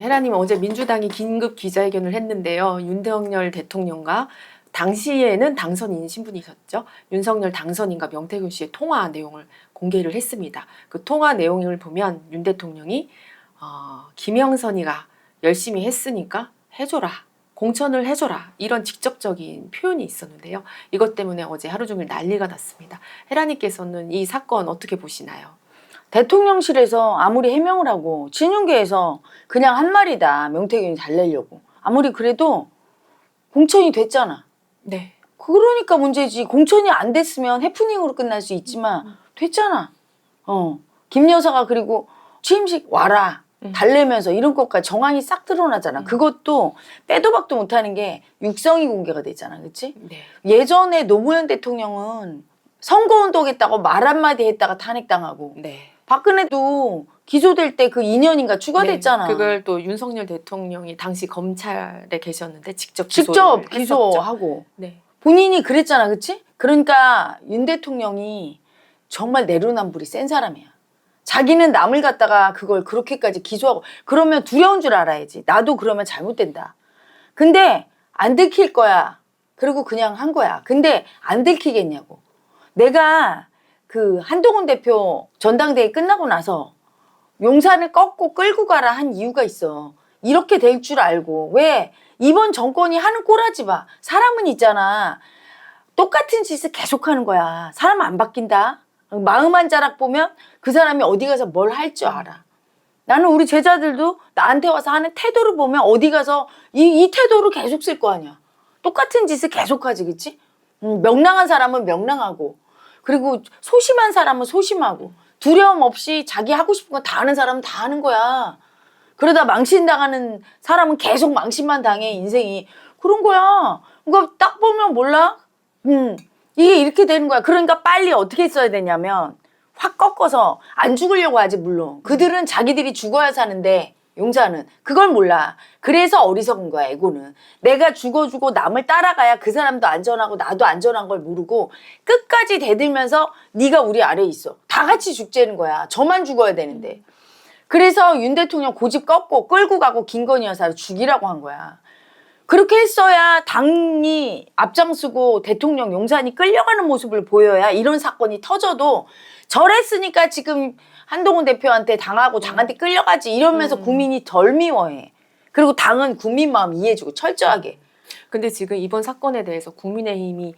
헤라님 어제 민주당이 긴급 기자회견을 했는데요. 윤석열 대통령과 당시에는 당선인 신분이셨죠. 윤석열 당선인과 명태균 씨의 통화 내용을 공개를 했습니다. 그 통화 내용을 보면 윤 대통령이 김영선이가 열심히 했으니까 해줘라. 공천을 해줘라. 이런 직접적인 표현이 있었는데요. 이것 때문에 어제 하루 종일 난리가 났습니다. 헤라님께서는 이 사건 어떻게 보시나요? 대통령실에서 아무리 해명을 하고 친윤계에서 그냥 한 말이다 명태균이 달래려고 아무리 그래도 공천이 됐잖아. 네. 그러니까 문제지. 공천이 안 됐으면 해프닝으로 끝날 수 있지만 됐잖아. 김 여사가 그리고 취임식 와라 달래면서 이런 것까지 정황이 싹 드러나잖아. 그것도 빼도 박도 못하는 게 육성이 공개가 됐잖아. 그치? 네. 예전에 노무현 대통령은 선거운동했다고 말 한마디 했다가 탄핵당하고 네. 박근혜도 기소될 때 그 2년인가 추가됐잖아. 네, 그걸 또 윤석열 대통령이 당시 검찰에 계셨는데 직접 기소하고 네. 본인이 그랬잖아. 그치? 그러니까 윤 대통령이 정말 내로남불이 센 사람이야. 자기는 남을 갖다가 그걸 그렇게까지 기소하고 그러면 두려운 줄 알아야지. 나도 그러면 잘못된다. 근데 안 들킬 거야. 그리고 그냥 한 거야. 근데 안 들키겠냐고. 내가 그 한동훈 대표 전당대회 끝나고 나서 용산을 꺾고 끌고 가라 한 이유가 있어. 이렇게 될 줄 알고. 왜? 이번 정권이 하는 꼬라지 봐. 사람은 있잖아. 똑같은 짓을 계속하는 거야. 사람 안 바뀐다. 마음 한 자락 보면 그 사람이 어디 가서 뭘 할 줄 알아. 나는 우리 제자들도 나한테 와서 하는 태도를 보면 어디 가서 이 태도를 계속 쓸 거 아니야. 똑같은 짓을 계속하지, 그치? 명랑한 사람은 명랑하고 그리고 소심한 사람은 소심하고 두려움 없이 자기 하고 싶은 거 다 하는 사람은 다 하는 거야. 그러다 망신당하는 사람은 계속 망신만 당해, 인생이. 그런 거야. 그러니까 딱 보면 몰라? 이게 이렇게 되는 거야. 그러니까 빨리 어떻게 써야 되냐면 확 꺾어서 안 죽으려고 하지, 물론. 그들은 자기들이 죽어야 사는데 용사는 그걸 몰라. 그래서 어리석은 거야, 에고는. 내가 죽어주고 남을 따라가야 그 사람도 안전하고 나도 안전한 걸 모르고 끝까지 대들면서 네가 우리 아래에 있어. 다 같이 죽자는 거야. 저만 죽어야 되는데. 그래서 윤 대통령 고집 꺾고 끌고 가고 김건희 여사를 죽이라고 한 거야. 그렇게 했어야 당이 앞장서고 대통령 용산이 끌려가는 모습을 보여야 이런 사건이 터져도 저랬으니까 지금 한동훈 대표한테 당하고 당한테 끌려가지 이러면서 국민이 덜 미워해. 그리고 당은 국민 마음 이해해주고 철저하게. 근데 지금 이번 사건에 대해서 국민의힘이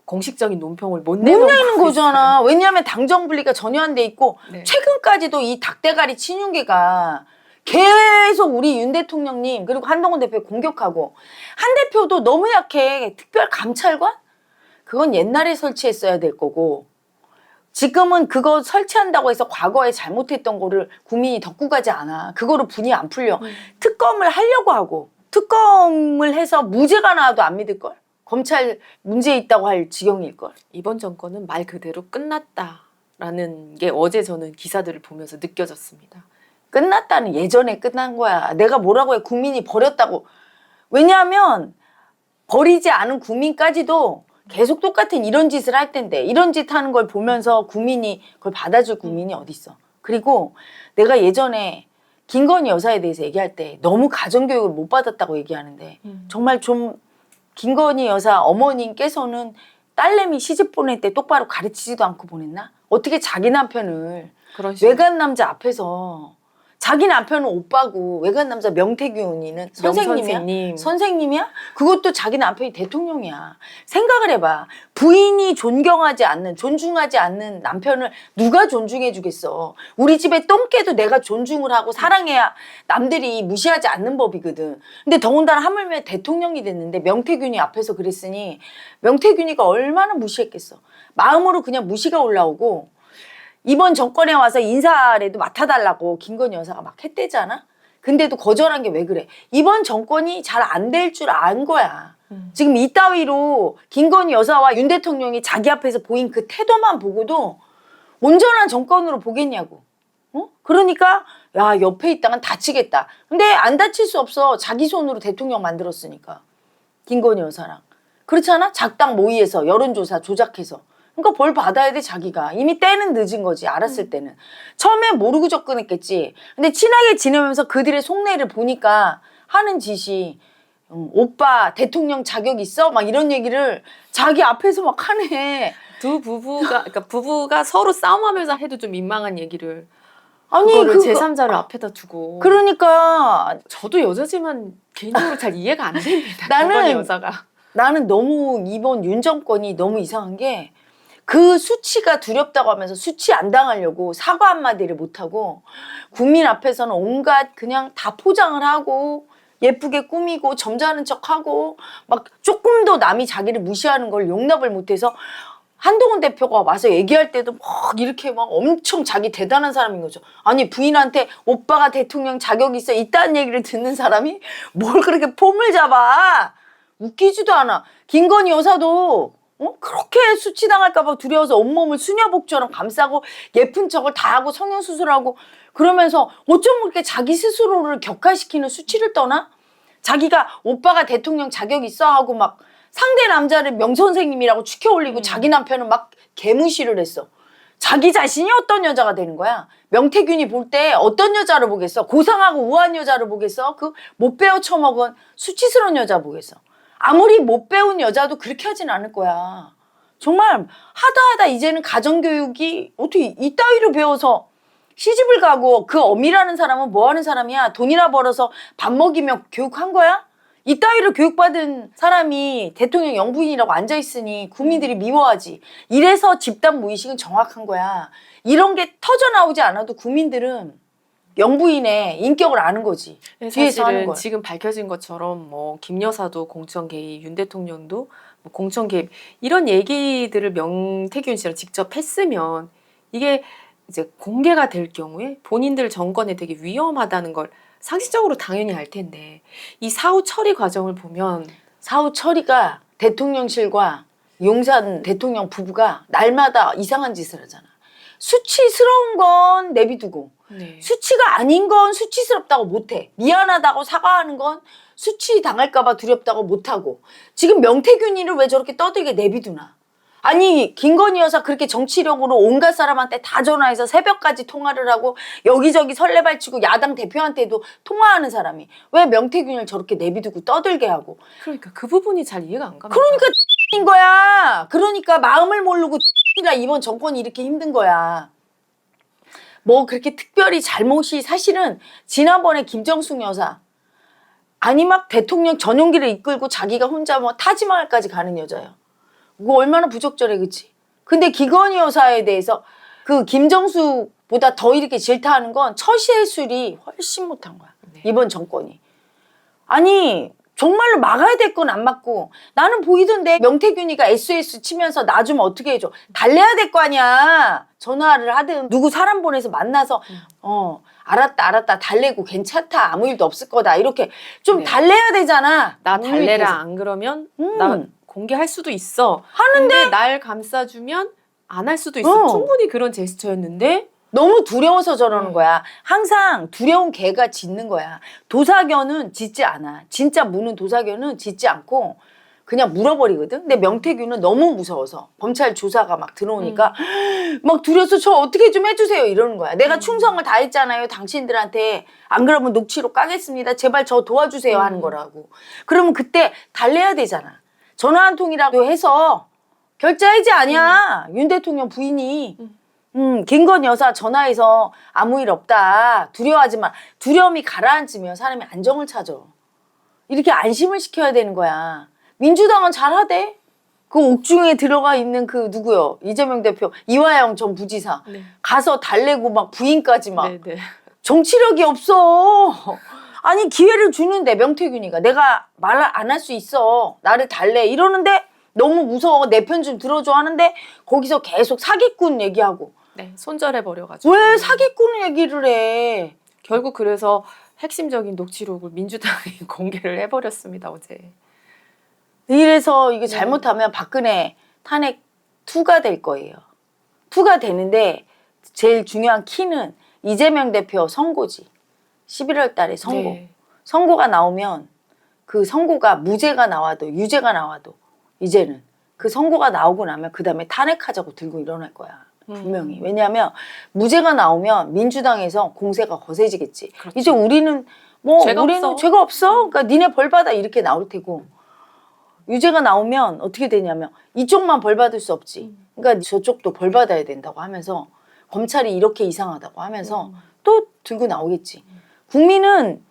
공식적인 논평을 못 못 내는 내는 거잖아. 왜냐하면 당정 분리가 전혀 안 돼 있고 네. 최근까지도 이 닭대가리 친윤계가 계속 우리 윤 대통령님 그리고 한동훈 대표 공격하고 한 대표도 너무 약해. 특별 감찰관? 그건 옛날에 설치했어야 될 거고 지금은 그거 설치한다고 해서 과거에 잘못했던 거를 국민이 덮고 가지 않아. 그거로 분이 안 풀려. 특검을 하려고 하고 특검을 해서 무죄가 나와도 안 믿을걸? 검찰 문제 있다고 할 지경일걸? 이번 정권은 말 그대로 끝났다라는 게 어제 저는 기사들을 보면서 느껴졌습니다. 끝났다는 예전에 끝난 거야. 내가 뭐라고 해. 국민이 버렸다고. 왜냐하면 버리지 않은 국민까지도 계속 똑같은 이런 짓을 할 텐데 이런 짓 하는 걸 보면서 국민이 그걸 받아줄 국민이 어딨어. 그리고 내가 예전에 김건희 여사에 대해서 얘기할 때 너무 가정교육을 못 받았다고 얘기하는데 정말 좀 김건희 여사 어머님께서는 딸내미 시집 보낼 때 똑바로 가르치지도 않고 보냈나? 어떻게 자기 남편을 외간 남자 앞에서 자기 남편은 오빠고 외간 남자 명태균이는 선생님이야? 선생님이야? 그것도 자기 남편이 대통령이야. 생각을 해봐. 부인이 존중하지 않는 남편을 누가 존중해 주겠어. 우리 집에 똥 깨도 내가 존중을 하고 사랑해야 남들이 무시하지 않는 법이거든. 근데 더군다나 하물며 대통령이 됐는데 명태균이 앞에서 그랬으니 명태균이가 얼마나 무시했겠어. 마음으로 그냥 무시가 올라오고 이번 정권에 와서 인사라도 맡아달라고 김건희 여사가 막 했대잖아. 근데도 거절한 게 왜 그래? 이번 정권이 잘 안 될 줄 안 거야. 지금 이따위로 김건희 여사와 윤 대통령이 자기 앞에서 보인 그 태도만 보고도 온전한 정권으로 보겠냐고. 그러니까 야 옆에 있다간 다치겠다. 근데 안 다칠 수 없어. 자기 손으로 대통령 만들었으니까. 김건희 여사랑. 그렇잖아? 작당 모의에서 여론조사 조작해서. 그러니까 벌 받아야 돼 자기가. 이미 때는 늦은 거지 알았을 때는. 처음에 모르고 접근했겠지. 근데 친하게 지내면서 그들의 속내를 보니까 하는 짓이 오빠 대통령 자격 있어? 막 이런 얘기를 자기 앞에서 막 하네. 두 부부가 그러니까 부부가 서로 싸움하면서 해도 좀 민망한 얘기를 아니 그거를 제3자를 앞에다 두고 그러니까 저도 여자지만 개인적으로 잘 이해가 안 됩니다. 나는 김건희 여사가 나는 너무 이번 윤 정권이 너무 이상한 게 그 수치가 두렵다고 하면서 수치 안 당하려고 사과 한마디를 못하고 국민 앞에서는 온갖 그냥 다 포장을 하고 예쁘게 꾸미고 점잖은 척하고 막 조금 더 남이 자기를 무시하는 걸 용납을 못해서 한동훈 대표가 와서 얘기할 때도 막 이렇게 막 엄청 자기 대단한 사람인 거죠. 아니 부인한테 오빠가 대통령 자격 있어 있다는 얘기를 듣는 사람이 뭘 그렇게 폼을 잡아. 웃기지도 않아. 김건희 여사도 그렇게 수치당할까봐 두려워서 온몸을 수녀복처럼 감싸고 예쁜 척을 다 하고 성형수술하고 그러면서 어쩜 그렇게 자기 스스로를 격화시키는 수치를 떠나? 자기가 오빠가 대통령 자격 있어 하고 막 상대 남자를 명선생님이라고 추켜 올리고 자기 남편은 막 개무시를 했어. 자기 자신이 어떤 여자가 되는 거야? 명태균이 볼 때 어떤 여자를 보겠어? 고상하고 우아한 여자를 보겠어? 그 못 배워 처먹은 수치스러운 여자 보겠어? 아무리 못 배운 여자도 그렇게 하진 않을 거야. 정말 하다 이제는 가정교육이 어떻게 이따위로 배워서 시집을 가고 그 어미라는 사람은 뭐 하는 사람이야? 돈이나 벌어서 밥 먹이며 교육한 거야? 이따위로 교육받은 사람이 대통령 영부인이라고 앉아있으니 국민들이 미워하지. 이래서 집단 무의식은 정확한 거야. 이런 게 터져나오지 않아도 국민들은 영부인의 인격을 아는 거지. 뒤에서 하는 사실은 거야. 지금 밝혀진 것처럼 뭐 김 여사도 공천 개입, 윤 대통령도 뭐 공천 개입 이런 얘기들을 명태균 씨랑 직접 했으면 이게 이제 공개가 될 경우에 본인들 정권에 되게 위험하다는 걸 상식적으로 당연히 알 텐데 이 사후 처리 과정을 보면 사후 처리가 대통령실과 용산 대통령 부부가 날마다 이상한 짓을 하잖아. 수치스러운 건 내비두고 네. 수치가 아닌 건 수치스럽다고 못해. 미안하다고 사과하는 건 수치 당할까봐 두렵다고 못하고 지금 명태균이를 왜 저렇게 떠들게 내비두나. 아니 김건희 여사 그렇게 정치력으로 온갖 사람한테 다 전화해서 새벽까지 통화를 하고 여기저기 설레발치고 야당 대표한테도 통화하는 사람이 왜 명태균을 저렇게 내비두고 떠들게 하고. 그러니까 그 부분이 잘 이해가 안 갑니다. 그러니까 인 거야. 그러니까 마음을 모르고 가 이번 정권이 이렇게 힘든 거야. 뭐 그렇게 특별히 잘못이 사실은 지난번에 김정숙 여사 아니 막 대통령 전용기를 이끌고 자기가 혼자 뭐 타지마할까지 가는 여자야. 그거 얼마나 부적절해 그치? 근데 김건희 여사에 대해서 그 김정숙보다 더 이렇게 질타하는 건 처시해술이 훨씬 못한 거야. 네. 이번 정권이. 아니 정말로 막아야 될 건 안 막고 나는 보이던데 명태균이가 SOS 치면서 나 좀 어떻게 해줘. 달래야 될 거 아니야. 전화를 하든 누구 사람 보내서 만나서 알았다 달래고 괜찮다 아무 일도 없을 거다 이렇게 좀 네. 달래야 되잖아. 나 우리 달래라 계속. 안 그러면 나 공개할 수도 있어. 하는데 근데 날 감싸주면 안 할 수도 있어. 충분히 그런 제스처였는데 너무 두려워서 저러는 거야. 항상 두려운 개가 짖는 거야. 도사견은 짖지 않아. 진짜 무는 도사견은 짖지 않고 그냥 물어버리거든. 근데 명태균은 너무 무서워서 검찰 조사가 막 들어오니까 막 두려워서 저 어떻게 좀 해주세요 이러는 거야. 내가 충성을 다했잖아요 당신들한테. 안 그러면 녹취록 까겠습니다. 제발 저 도와주세요 하는 거라고. 그러면 그때 달래야 되잖아. 전화 한 통이라도 해서 결제해야지 아니야. 윤 대통령 부인이. 김건희 여사 전화해서 아무 일 없다. 두려워하지 마. 두려움이 가라앉으면 사람이 안정을 찾아. 이렇게 안심을 시켜야 되는 거야. 민주당은 잘하대. 그 옥중에 들어가 있는 그 누구요? 이재명 대표, 이화영 전 부지사. 네. 가서 달래고 막 부인까지 막. 네네. 정치력이 없어. 아니 기회를 주는데 명태균이가 내가 말 안 할 수 있어. 나를 달래. 이러는데 너무 무서워. 내 편 좀 들어줘 하는데 거기서 계속 사기꾼 얘기하고. 네, 손절해 버려가지고. 왜 사기꾼 얘기를 해? 결국 그래서 핵심적인 녹취록을 민주당이 공개를 해버렸습니다 어제. 이래서 이거 잘못하면 박근혜 탄핵 2가 될 거예요. 2가 되는데 제일 중요한 키는 이재명 대표 선고지. 11월 달에 선고. 네. 선고가 나오면 그 선고가 무죄가 나와도 유죄가 나와도 이제는 그 선고가 나오고 나면 그 다음에 탄핵하자고 들고 일어날 거야. 분명히. 왜냐하면 무죄가 나오면 민주당에서 공세가 거세지겠지. 그렇죠. 이제 우리는 뭐 죄가 우리는 없어. 죄가 없어. 그러니까 니네 벌 받아 이렇게 나올 테고. 유죄가 나오면 어떻게 되냐면 이쪽만 벌 받을 수 없지. 그러니까 저쪽도 벌 받아야 된다고 하면서 검찰이 이렇게 이상하다고 하면서 또 들고 나오겠지. 국민은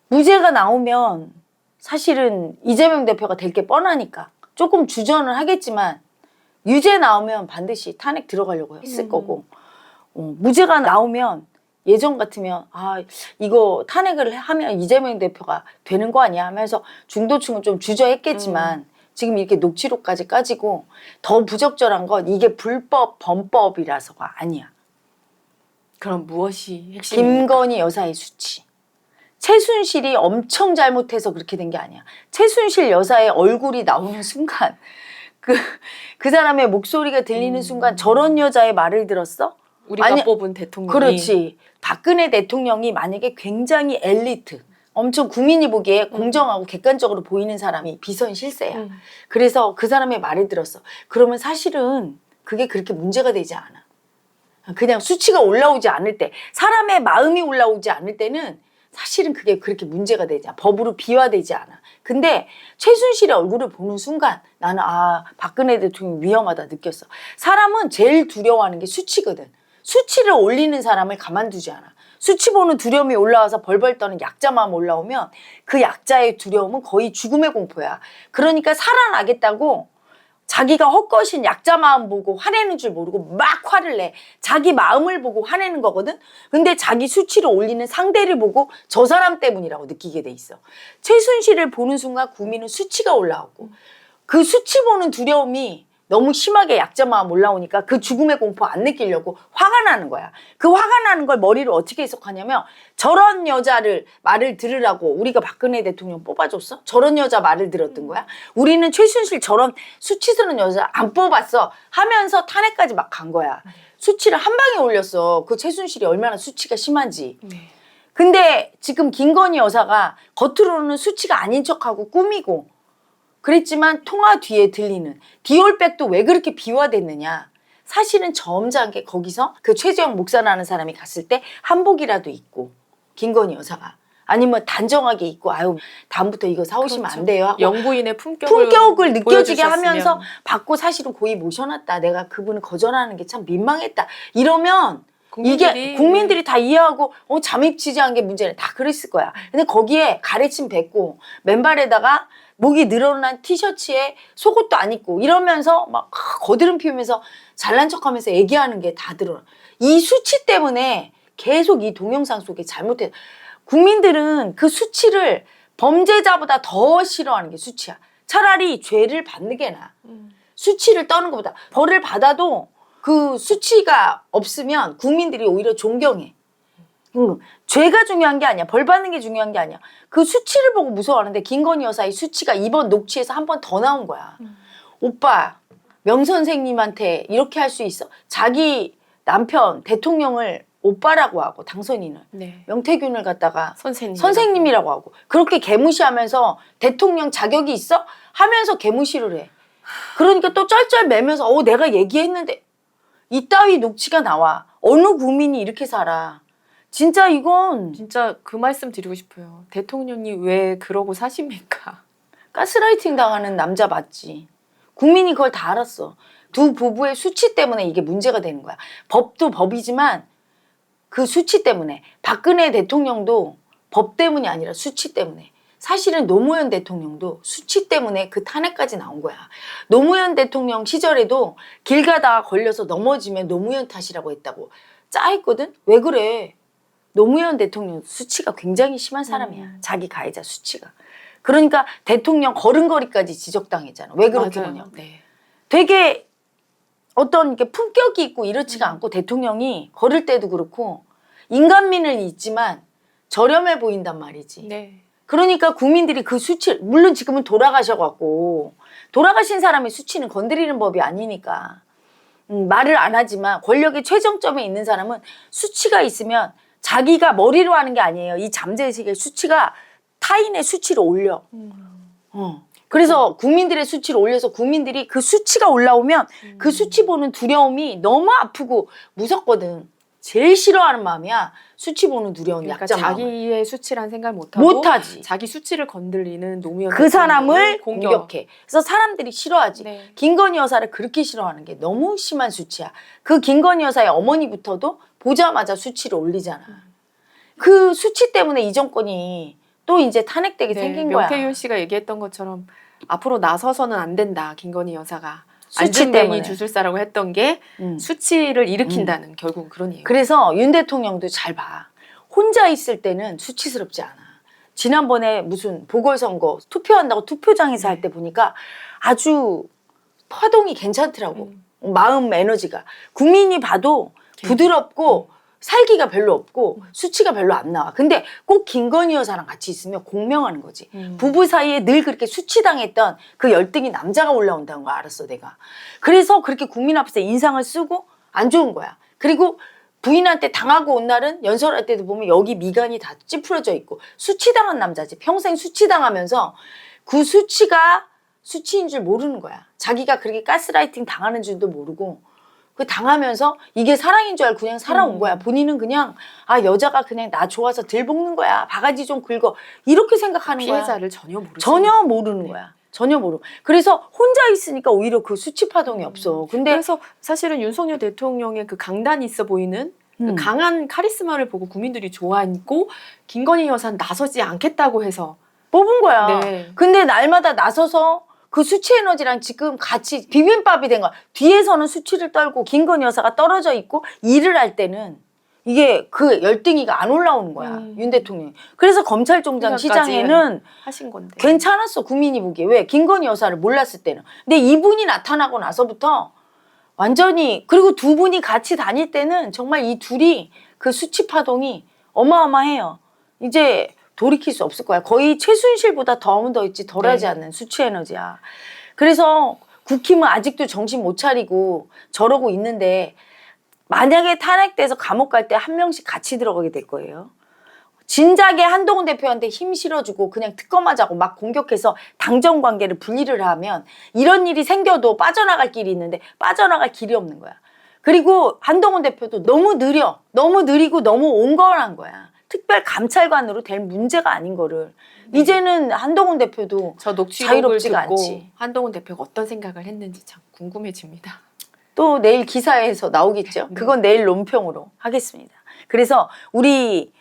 무죄가 나오면 사실은 이재명 대표가 될 게 뻔하니까 조금 주저는 하겠지만 유죄 나오면 반드시 탄핵 들어가려고 했을 거고 무죄가 나오면 예전 같으면 아 이거 탄핵을 하면 이재명 대표가 되는 거 아니야 하면서 중도층은 좀 주저했겠지만 지금 이렇게 녹취록까지 까지고 더 부적절한 건 이게 불법 범법이라서가 아니야. 그럼 무엇이 핵심입니까? 김건희 여사의 수치. 최순실이 엄청 잘못해서 그렇게 된 게 아니야. 최순실 여사의 얼굴이 나오는 순간 그 사람의 목소리가 들리는 순간 저런 여자의 말을 들었어? 우리가 아니, 뽑은 대통령이 그렇지. 박근혜 대통령이 만약에 굉장히 엘리트, 엄청 국민이 보기에 공정하고 객관적으로 보이는 사람이 비선 실세야. 그래서 그 사람의 말을 들었어. 그러면 사실은 그게 그렇게 문제가 되지 않아. 그냥 수치가 올라오지 않을 때, 사람의 마음이 올라오지 않을 때는 사실은 그게 그렇게 문제가 되지 않아. 법으로 비화되지 않아. 근데 최순실의 얼굴을 보는 순간 나는 아 박근혜 대통령이 위험하다 느꼈어. 사람은 제일 두려워하는 게 수치거든. 수치를 올리는 사람을 가만두지 않아. 수치 보는 두려움이 올라와서 벌벌 떠는 약자 마음 올라오면 그 약자의 두려움은 거의 죽음의 공포야. 그러니까 살아나겠다고 자기가 헛것인 약자 마음 보고 화내는 줄 모르고 막 화를 내. 자기 마음을 보고 화내는 거거든. 근데 자기 수치를 올리는 상대를 보고 저 사람 때문이라고 느끼게 돼 있어. 최순실을 보는 순간 국민은 수치가 올라오고 그 수치 보는 두려움이 너무 심하게 약자 마음 올라오니까 그 죽음의 공포 안 느끼려고 화가 나는 거야. 그 화가 나는 걸 머리로 어떻게 해석하냐면 저런 여자를 말을 들으라고 우리가 박근혜 대통령 뽑아줬어? 저런 여자 말을 들었던 거야? 우리는 최순실 저런 수치스러운 여자 안 뽑았어 하면서 탄핵까지 막 간 거야. 수치를 한 방에 올렸어. 그 최순실이 얼마나 수치가 심한지. 네. 근데 지금 김건희 여사가 겉으로는 수치가 아닌 척하고 꾸미고 그랬지만 통화 뒤에 들리는 디올백도 왜 그렇게 비화됐느냐. 사실은 점잖게 거기서 그 최재형 목사라는 사람이 갔을 때 한복이라도 입고 김건희 여사가 아니면 단정하게 입고 아유 다음부터 이거 사오시면 그렇죠. 안 돼요 하고 영부인의 품격을 느껴지게 보여주셨으면. 하면서 받고 사실은 고이 모셔놨다. 내가 그분을 거절하는 게 참 민망했다. 이러면 이게 국민들이 다 이해하고 잠입 취재한 게 문제네. 다 그랬을 거야. 근데 거기에 가래침 뱉고 맨발에다가 목이 늘어난 티셔츠에 속옷도 안 입고 이러면서 막 거드름 피우면서 잘난 척하면서 얘기하는 게 다 드러나. 이 수치 때문에 계속 이 동영상 속에 잘못해. 국민들은 그 수치를 범죄자보다 더 싫어하는 게 수치야. 차라리 죄를 받는 게 나아. 수치를 떠는 것보다 벌을 받아도 그 수치가 없으면 국민들이 오히려 존경해. 죄가 중요한 게 아니야. 벌 받는 게 중요한 게 아니야. 그 수치를 보고 무서워하는데 김건희 여사의 수치가 이번 녹취에서 한 번 더 나온 거야. 오빠, 명 선생님한테 이렇게 할 수 있어? 자기 남편 대통령을 오빠라고 하고 당선인을 네. 명태균을 갖다가 선생님이라고 하고 그렇게 개무시하면서 대통령 자격이 있어? 하면서 개무시를 해. 그러니까 또 쩔쩔 매면서 내가 얘기했는데 이따위 녹취가 나와. 어느 국민이 이렇게 살아. 진짜 이건 진짜 그 말씀 드리고 싶어요. 대통령이 왜 그러고 사십니까? 가스라이팅 당하는 남자 맞지. 국민이 그걸 다 알았어. 두 부부의 수치 때문에 이게 문제가 되는 거야. 법도 법이지만 그 수치 때문에 박근혜 대통령도 법 때문이 아니라 수치 때문에 사실은 노무현 대통령도 수치 때문에 그 탄핵까지 나온 거야. 노무현 대통령 시절에도 길 가다가 걸려서 넘어지면 노무현 탓이라고 했다고 짜했거든? 왜 그래? 노무현 대통령 수치가 굉장히 심한 사람이야. 자기 가해자 수치가. 그러니까 대통령 걸음걸이까지 지적당했잖아. 왜 그렇게 맞아요. 보냐. 네. 되게 어떤 이렇게 품격이 있고 이렇지가 않고 대통령이 걸을 때도 그렇고 인간미는 있지만 저렴해 보인단 말이지. 네. 그러니까 국민들이 그 수치, 물론 지금은 돌아가셔갖고 돌아가신 사람의 수치는 건드리는 법이 아니니까 말을 안 하지만 권력의 최정점에 있는 사람은 수치가 있으면 자기가 머리로 하는 게 아니에요. 이 잠재의식의 수치가 타인의 수치를 올려. 그래서 국민들의 수치를 올려서 국민들이 그 수치가 올라오면 그 수치 보는 두려움이 너무 아프고 무섭거든. 제일 싫어하는 마음이야. 수치 보는 두려운 그러니까 약자 마음. 자기의 수치란 생각 못하고 못하지. 자기 수치를 건들리는 노무현 그 사람을 대통령을 공격해. 그래서 사람들이 싫어하지. 네. 김건희 여사를 그렇게 싫어하는 게 너무 심한 수치야. 그 김건희 여사의 어머니부터도 보자마자 수치를 올리잖아. 그 수치 때문에 이 정권이 또 이제 탄핵되게 네, 생긴 거야. 명태균 씨가 얘기했던 것처럼 앞으로 나서서는 안 된다. 김건희 여사가 수치 때문에. 안전뱅이 주술사라고 했던 게 수치를 일으킨다는 결국은 그런 얘기. 그래서 윤 대통령도 잘 봐. 혼자 있을 때는 수치스럽지 않아. 지난번에 무슨 보궐선거 투표한다고 투표장에서 할 때 보니까 아주 파동이 괜찮더라고. 마음 에너지가. 국민이 봐도 부드럽고 살기가 별로 없고 수치가 별로 안 나와. 근데 꼭 김건희 여사랑 같이 있으면 공명하는 거지. 부부 사이에 늘 그렇게 수치당했던 그 열등이 남자가 올라온다는 거 알았어 내가. 그래서 그렇게 국민 앞에서 인상을 쓰고 안 좋은 거야. 그리고 부인한테 당하고 온 날은 연설할 때도 보면 여기 미간이 다 찌푸려져 있고 수치당한 남자지. 평생 수치당하면서 그 수치가 수치인 줄 모르는 거야. 자기가 그렇게 가스라이팅 당하는 줄도 모르고 그 당하면서 이게 사랑인 줄 알고 그냥 살아온 거야. 본인은 그냥 아 여자가 그냥 나 좋아서 들볶는 거야. 바가지 좀 긁어. 이렇게 생각하는 거야. 피해자를 전혀 모르죠. 전혀 모르는 거야. 전혀 모르고. 그래서 혼자 있으니까 오히려 그 수치 파동이 없어. 근데 그래서 사실은 윤석열 대통령의 그 강단이 있어 보이는 그 강한 카리스마를 보고 국민들이 좋아했고 김건희 여사는 나서지 않겠다고 해서 뽑은 거야. 네. 근데 날마다 나서서 그 수치 에너지랑 지금 같이 비빔밥이 된 거야. 뒤에서는 수치를 떨고 김건희 여사가 떨어져 있고 일을 할 때는 이게 그 열등이가 안 올라오는 거야. 윤 대통령이. 그래서 검찰총장 시장에는 하신 건데 괜찮았어. 국민이 보기에. 왜? 김건희 여사를 몰랐을 때는. 근데 이분이 나타나고 나서부터 완전히 그리고 두 분이 같이 다닐 때는 정말 이 둘이 그 수치 파동이 어마어마해요. 이제 돌이킬 수 없을 거야. 거의 최순실보다 더 있지 덜하지 않는 수치 에너지야. 그래서 국힘은 아직도 정신 못 차리고 저러고 있는데 만약에 탄핵돼서 감옥 갈 때 한 명씩 같이 들어가게 될 거예요. 진작에 한동훈 대표한테 힘 실어주고 그냥 특검하자고 막 공격해서 당정 관계를 분리를 하면 이런 일이 생겨도 빠져나갈 길이 있는데 빠져나갈 길이 없는 거야. 그리고 한동훈 대표도 너무 느려. 너무 느리고 너무 온건한 거야. 특별감찰관으로 될 문제가 아닌 거를. 이제는 한동훈 대표도 저 녹취록을 자유롭지가 듣고 않지. 한동훈 대표가 어떤 생각을 했는지 참 궁금해집니다. 또 내일 기사에서 나오겠죠. 그건 내일 논평으로 하겠습니다. 그래서 우리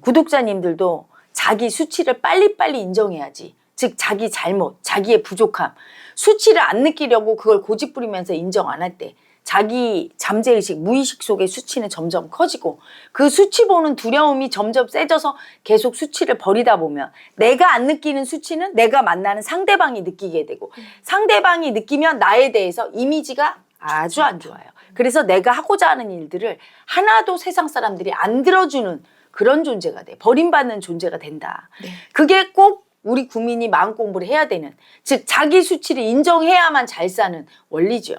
구독자님들도 자기 수치를 빨리빨리 인정해야지. 즉 자기 잘못, 자기의 부족함. 수치를 안 느끼려고 그걸 고집부리면서 인정 안 할 때 자기 잠재의식, 무의식 속의 수치는 점점 커지고 그 수치 보는 두려움이 점점 세져서 계속 수치를 버리다 보면 내가 안 느끼는 수치는 내가 만나는 상대방이 느끼게 되고 상대방이 느끼면 나에 대해서 이미지가 아주 안 좋아요. 그래서 내가 하고자 하는 일들을 하나도 세상 사람들이 안 들어주는 그런 존재가 돼. 버림받는 존재가 된다. 네. 그게 꼭 우리 국민이 마음 공부를 해야 되는, 즉 자기 수치를 인정해야만 잘 사는 원리죠.